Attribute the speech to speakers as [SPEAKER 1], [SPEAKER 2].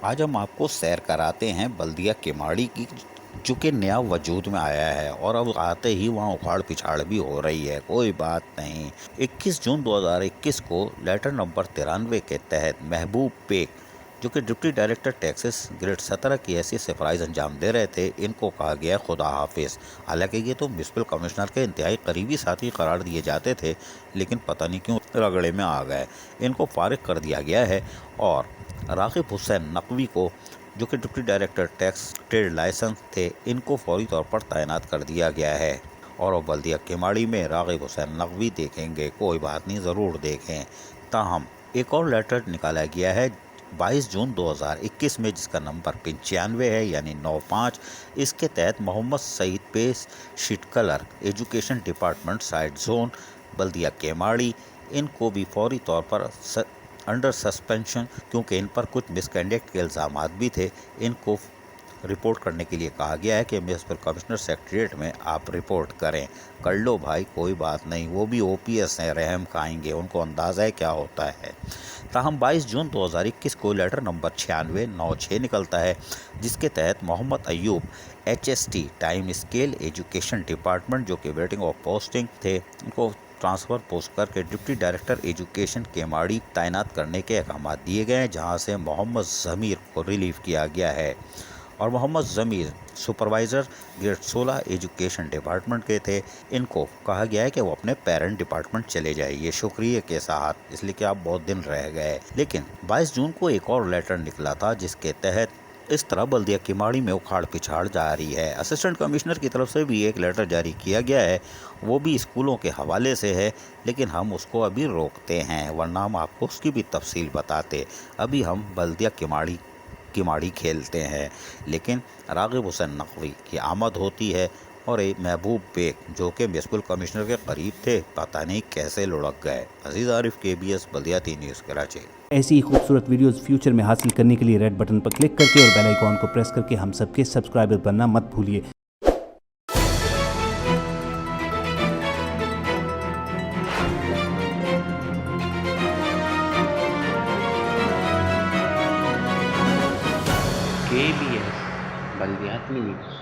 [SPEAKER 1] آج ہم آپ کو سیر کراتے ہیں بلدیہ کیماڑی کی، جو کہ نیا وجود میں آیا ہے اور اب آتے ہی وہاں اکھاڑ پچھاڑ بھی ہو رہی ہے۔ کوئی بات نہیں۔ 21 جون 2021 کو لیٹر نمبر 93 کے تحت محبوب بیگ، جو کہ ڈپٹی ڈائریکٹر ٹیکسس گریڈ 17 کی حیثیت سے فرائض انجام دے رہے تھے، ان کو کہا گیا ہے خدا حافظ۔ حالانکہ یہ تو میونسپل کمشنر کے انتہائی قریبی ساتھی قرار دیے جاتے تھے، لیکن پتہ نہیں کیوں رگڑے میں آ گئے۔ ان کو فارغ کر دیا گیا ہے اور راغب حسین نقوی کو، جو کہ deputy director tax trade licence تھے، ان کو فوری طور پر تعینات کر دیا گیا ہے۔ اور وہ بلدیہ کیماڑی میں راغب حسین نقوی دیکھیں گے، کوئی بات نہیں، ضرور دیکھیں۔ تاہم ایک اور لیٹر نکالا گیا ہے 22 جون 2021 میں، جس کا نمبر 95 ہے، یعنی 95۔ اس کے تحت محمد سعید پیس شیٹ کلر، education department site zone Baldia Keamari, ان کو بھی فوری طور پر انڈر سسپینشن، کیونکہ ان پر کچھ مس کنڈکٹ کے الزامات بھی تھے، ان کو رپورٹ کرنے کے لیے کہا گیا ہے کہ میونسپل کمشنر سیکریٹریٹ میں آپ رپورٹ کریں۔ کر لو بھائی، کوئی بات نہیں، وہ بھی او پی ایس ہیں، رحم کھائیں گے، ان کو اندازہ ہے کیا ہوتا ہے۔ تاہم 22 جون 2021 کو لیٹر نمبر 9696 نکلتا ہے، جس کے تحت Muhammad Ayub H S T time scale education department, جو کہ ویٹنگ آف پوسٹنگ تھے، ان کو ٹرانسفر پوسٹ کر کے ڈپٹی ڈائریکٹر ایجوکیشن کیماڑی تعینات کرنے کے احکامات دیے گئے ہیں، جہاں سے محمد ضمیر کو ریلیف کیا گیا ہے۔ اور محمد ضمیر سپروائزر گریڈ 16 ایجوکیشن ڈپارٹمنٹ کے تھے، ان کو کہا گیا ہے کہ وہ اپنے پیرنٹ ڈپارٹمنٹ چلے جائیے شکریہ کے ساتھ، اس لیے کہ آپ بہت دن رہ گئے۔ لیکن 22 جون کو ایک اور لیٹر نکلا تھا، جس کے تحت اس طرح بلدیہ کیماڑی میں اکھاڑ پچھاڑ جاری ہے۔ اسسٹنٹ کمشنر کی طرف سے بھی ایک لیٹر جاری کیا گیا ہے، وہ بھی اسکولوں کے حوالے سے ہے، لیکن ہم اس کو ابھی روکتے ہیں، ورنہ ہم آپ کو اس کی بھی تفصیل بتاتے۔ ابھی ہم بلدیہ کیماڑی کھیلتے ہیں، لیکن راغب حسین نقوی کی آمد ہوتی ہے، اور ایک محبوب بیگ، جو کہ میونسپل کمشنر کے قریب تھے، پتہ نہیں کیسے لڑک گئے۔ عزیز عارف، KBS بلدیاتی نیوز کراچی۔
[SPEAKER 2] ایسی ہی خوبصورت ویڈیوز فیوچر میں حاصل کرنے کے لیے ریڈ بٹن پر کلک کر کے اور بیل آئیکن کو پریس کر کے ہم سب کے سبسکرائبر بننا مت بھولیے۔
[SPEAKER 3] KBS بلدیاتی نیوز۔